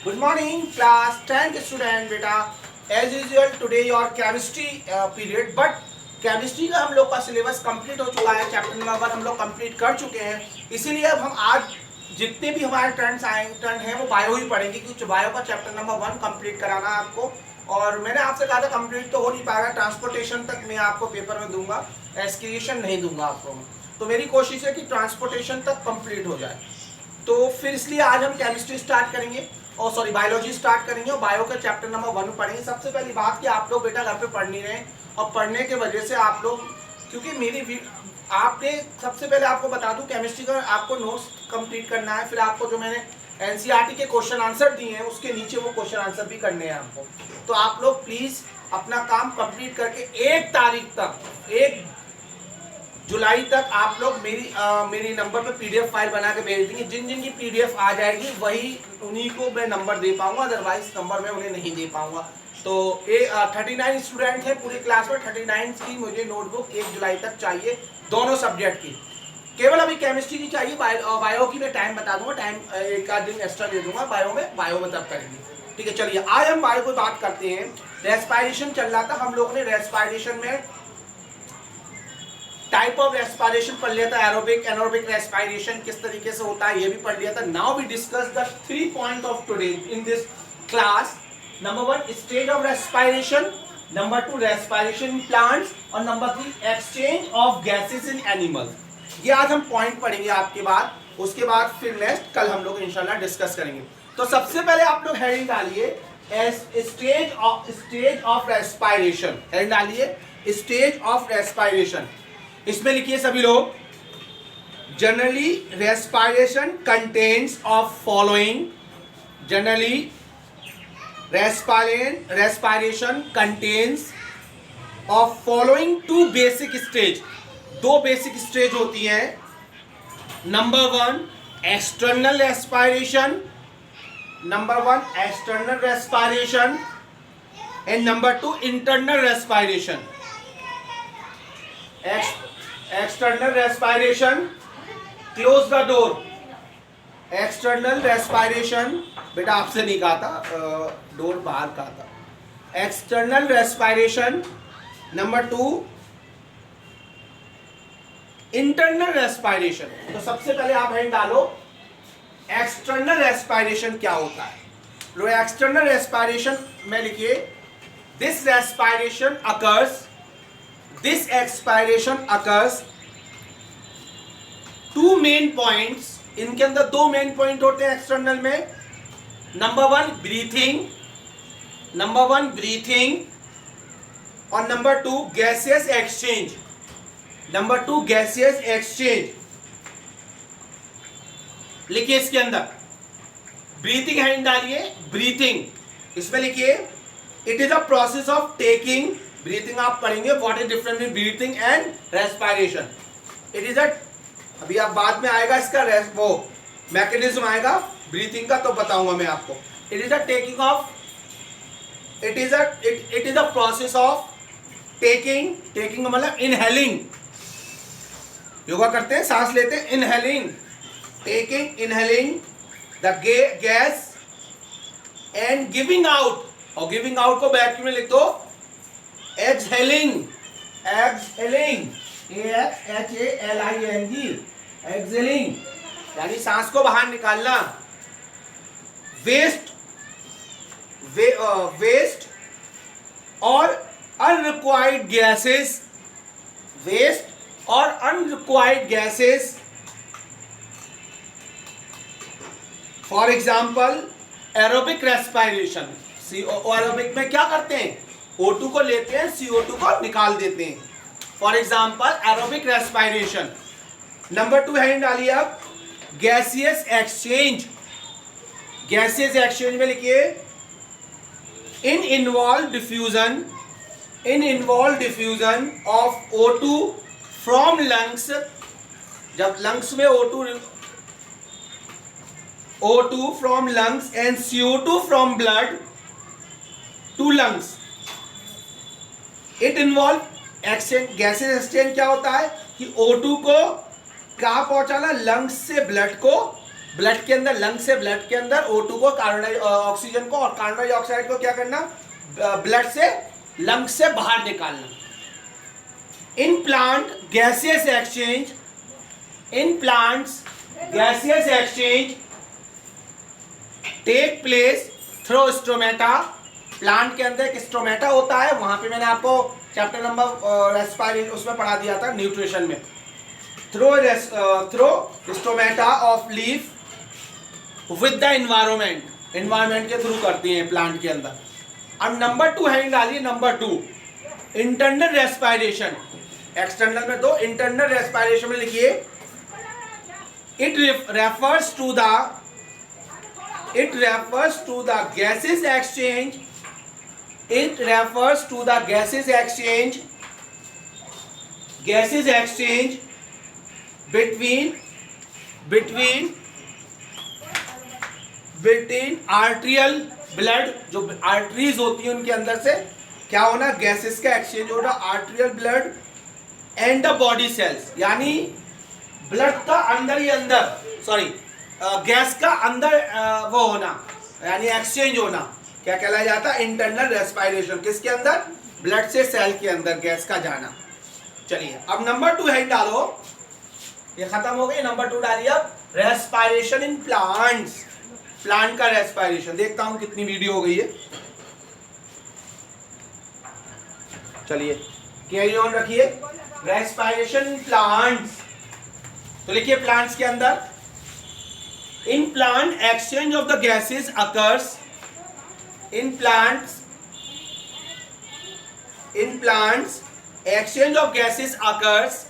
Good morning, class 10th student बेटा. As usual today your chemistry period, but chemistry का हम लोग का सिलेबस कंप्लीट हो चुका है. चैप्टर नंबर 1 हम लोग कंप्लीट कर चुके हैं. इसीलिए अब हम आज जितने भी हमारे टर्न हैं वो बायो ही पढ़ेंगे, क्योंकि बायो का चैप्टर नंबर 1 कंप्लीट कराना है आपको. और मैंने आपसे कहा था कंप्लीट तो हो नहीं पाएगा, ट्रांसपोर्टेशन तक मैं आपको पेपर में दूंगा, एस्क्रीशन नहीं दूंगा आपको. तो मेरी कोशिश है कि ट्रांसपोर्टेशन तक कंप्लीट हो जाए. तो फिर इसलिए आज हम केमिस्ट्री स्टार्ट करेंगे और सॉरी बायोलॉजी स्टार्ट करेंगे और बायो का चैप्टर नंबर 1 पढ़ेंगे. सबसे पहली बात कि आप लोग बेटा घर पे पढ़ नहीं रहे, और पढ़ने के वजह से आप लोग, क्योंकि मेरी आपने सबसे पहले आपको बता दूं केमिस्ट्री का आपको नोट्स कंप्लीट करना है. फिर आपको जो मैंने एनसीईआरटी के क्वेश्चन आंसर दिए हैं उसके नीचे वो क्वेश्चन आंसर भी करने हैं आपको. तो आप लोग प्लीज अपना काम कंप्लीट करके 1 तारीख तक, 1 जुलाई तक आप लोग मेरी नंबर पे पीडीएफ फाइल बना के भेज देंगे. जिन जिन की पीडीएफ आ जाएगी वही उन्हीं को मैं नंबर दे पाऊंगा, अदरवाइज नंबर मैं उन्हें नहीं दे पाऊंगा. तो 39 स्टूडेंट हैं पूरी क्लास में. 39 की मुझे नोटबुक 1 जुलाई तक चाहिए, दोनों सब्जेक्ट की. केवल अभी केमिस्ट्री की चाहिए, बायो की मैं टाइम बता दूंगा, टाइम एक आध दिन एक्स्ट्रा दे दूंगा. बायो में तब करेंगे. ठीक है, चलिए आज हम बायो को बात करते हैं. रेस्पायरेशन चल रहा था, हम लोग ने रेस्पायरेशन में टाइप ऑफ रेस्पायरेशन पढ़ लिया था. एरोबिक एनारोबिक रेस्पायरेशन किस तरीके से होता है ये भी पढ़ लिया था. Now we discuss the 3 point of today in this class. Number 1 stage of respiration, number 2 respiration in plants, और number 3 exchange of gases in animals. ये आज हम पॉइंट पढ़ेंगे आपके बाद. उसके बाद फिर नेक्स्ट कल हम लोग इंशाल्लाह डिस्कस करेंगे. तो सबसे पहले आप लोग हेडिंग डालिए स्टेज ऑफ रेस्पायरेशन. हेडिंग डालिए स्टेज ऑफ रेस्पायरेशन. इसमें लिखिए सभी लोग, generally respiration contains of following. Generally respiration contains of following 2 basic stage. 2 basic stage होती हैं. Number 1 external respiration, number 1 external respiration and number 2 internal respiration. External respiration, close the door. External respiration, बेटा आपसे नहीं कहा था, door बाहर कहा था. External respiration. Number 2 internal respiration. तो सबसे पहले आप हेड डालो एक्सटर्नल रेस्पायरेशन क्या होता है. लो एक्सटर्नल रेस्पायरेशन में लिखिए this respiration occurs, this expiration occurs 2 main points. इनके अंदर 2 मेन पॉइंट होते हैं एक्सटर्नल में. नंबर 1 ब्रीथिंग, नंबर 1 ब्रीथिंग, और number 2 gaseous exchange. Number 2 gaseous exchange. लिखिए इसके अंदर ब्रीथिंग हैंड डालिए. ब्रीथिंग इसमें लिखिए it is a process of taking. Breathing आप पढ़ेंगे what is difference between breathing and respiration. It is a, अभी आप बाद में आएगा इसका वो मैकेनिज्म आएगा ब्रीथिंग का, तो बताऊंगा मैं आपको. It is a taking of, it is a process of taking. Taking मतलब इनहेलिंग. योगा करते हैं, सांस लेते हैं, inhaling. Taking, inhaling the gas and giving out. और गिविंग आउट को बैक में लिख दो exhaling. exhaling, exhaling, exhaling यानी सांस को बाहर निकालना. वेस्ट, वेस्ट और अनरिक्वायर्ड गैसेस, वेस्ट और unrequired gases. For example aerobic respiration. Aerobic में क्या करते हैं, O2 को लेते हैं, CO2 को निकाल देते हैं. For example aerobic respiration. Number 2 हैंड डालिए आप गैसियस एक्सचेंज. गैसियस एक्सचेंज में लिखिए in involve diffusion of O2 from lungs. जब लंग्स में O2 from lungs and CO2 from blood to lungs. It involve exchange. Gases exchange क्या होता है कि O2 को कहाँ पहुंचाना, लंग्स से ब्लड को ब्लड के अंदर, लंग से ब्लड के अंदर O2 को, ऑक्सीजन को और कार्बन डाइऑक्साइड को क्या करना, ब्लड से लंग से बाहर निकालना। In plant gaseous exchange, in plants gaseous exchange take place through stomata. Plant के अंदर एक स्टोमेटा होता है, वहां पे मैंने आपको चैप्टर नंबर रेस्पिरेशन उसमें पढ़ा दिया था न्यूट्रिशन में। Through stomata of leaf with the environment, environment के थ्रू करती हैं प्लांट के अंदर। अब नंबर 2 हेडिंग डालिए, नंबर 2 इंटरनल रेस्पिरेशन। एक्सटर्नल में 2, इंटरनल रेस्पिरेशन में लिखिए it refers to the gases exchange, it refers to the gases exchange between arterial blood, जो आर्टरीज होती है उनके अंदर से क्या होना, गैसेस का एक्सचेंज होना, arterial blood and the body cells, यानी ब्लड का अंदर ही अंदर, सॉरी गैस का अंदर वो होना, यानी एक्सचेंज होना, क्या कहलाया जाता है, इंटरनल रेस्पिरेशन। किसके अंदर, ब्लड से सेल के अंदर गैस का जाना। चलिए अब नंबर 2 हेड डालो, ये खत्म हो गई। नंबर 2 डालिए अब, रेस्पिरेशन इन प्लांट्स, प्लांट का रेस्पिरेशन। देखता हूं कितनी वीडियो हो गई है। चलिए कैरी ऑन रखिए, रेस्पिरेशन इन प्लांट्स। तो लिखिए प्लांट्स के अंदर, in plant exchange of the gases occurs, in plants exchange of gases occurs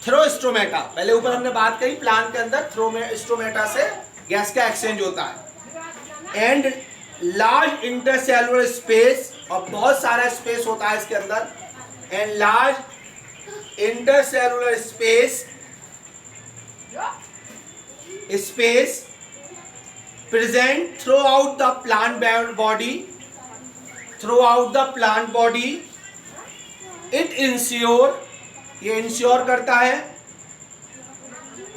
through stomata। पहले ऊपर हमने बात करी प्लांट के अंदर थ्रो में स्टोमेटा से गैस का एक्सचेंज होता है। एंड लार्ज इंटरसेलुलर स्पेस, और बहुत सारा स्पेस होता है इसके अंदर। And large intercellular space present throughout the plant body, it ensure, ये ensure करता है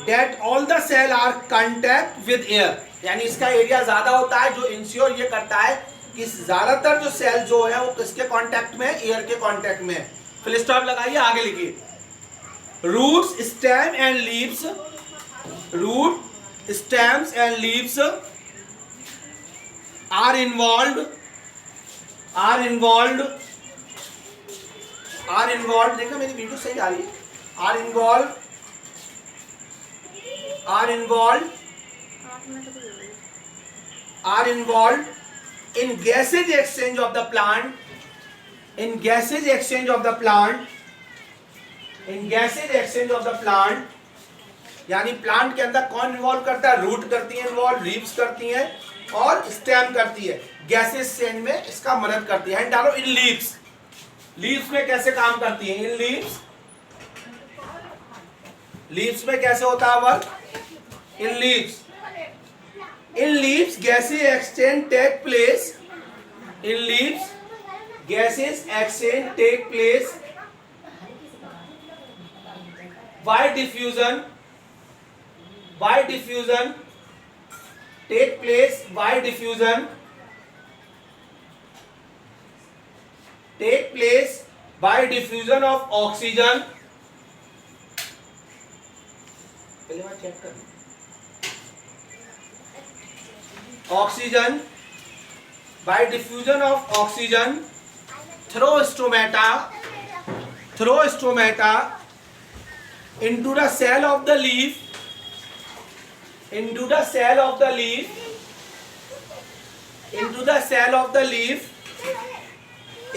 that all the cell are contact with air, यानी इसका एरिया ज्यादा होता है। जो ensure ये करता है कि ज्यादातर जो सेल जो है वो किसके कांटेक्ट में है, एयर के कांटेक्ट में है। फुल स्टॉप लगाइए, आगे लिखिए, roots stem and leaves, root stems and leaves are involved, देखो मेरी वीडियो सही आ रही है, are involved in gases exchange of the plant, यानी प्लांट के अंदर कौन इन्वॉल्व करता है, रूट करती है इन्वॉल्व, लीव्स करती हैं और स्टेम करती है, गैसेस चेंज में इसका मदद करती है। डालो इन लीव्स, लीव्स में कैसे काम करती है, इन लीव्स में कैसे होता है work, in leaves gases exchange take place, in leaves gases exchange take place by diffusion, take place by diffusion of oxygen, पहले बार चेक कर, by diffusion of oxygen through stomata into the cell of the leaf,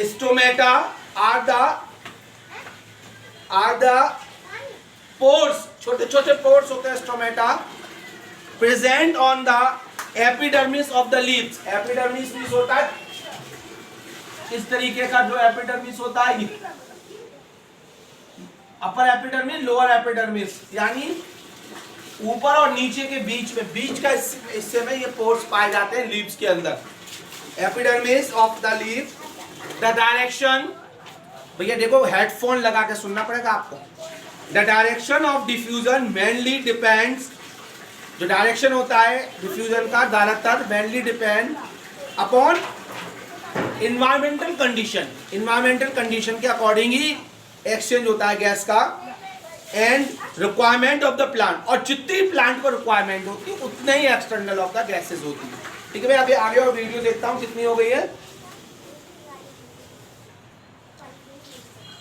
stomata are the pores, छोटे छोटे pores होते हैं stomata, present on the epidermis of the leaves। Epidermis means होता है इस तरीके का, जो एपिडर्मिस होता है, अपर एपिडर्मिस लोअर एपिडर्मिस, यानी ऊपर और नीचे के बीच का हिस्से में ये पोर्स पाए जाते हैं लीव्स के अंदर। Epidermis of the leaf, the direction, भैया देखो हेडफोन लगा के सुनना पड़ेगा आपको, the direction of diffusion mainly depends, जो डायरेक्शन होता है डिफ्यूजन का ज्यादातर mainly depend upon environmental condition, environmental condition के अकॉर्डिंग ही एक्सचेंज होता है गैस का, and requirement of the plant, और जितनी प्लांट को रिक्वायरमेंट होती है उतने ही एक्सटर्नल ऑफ द गैसेज होती है। ठीक है भाई, अभी आगे और वीडियो देखता हूँ कितनी हो गई है।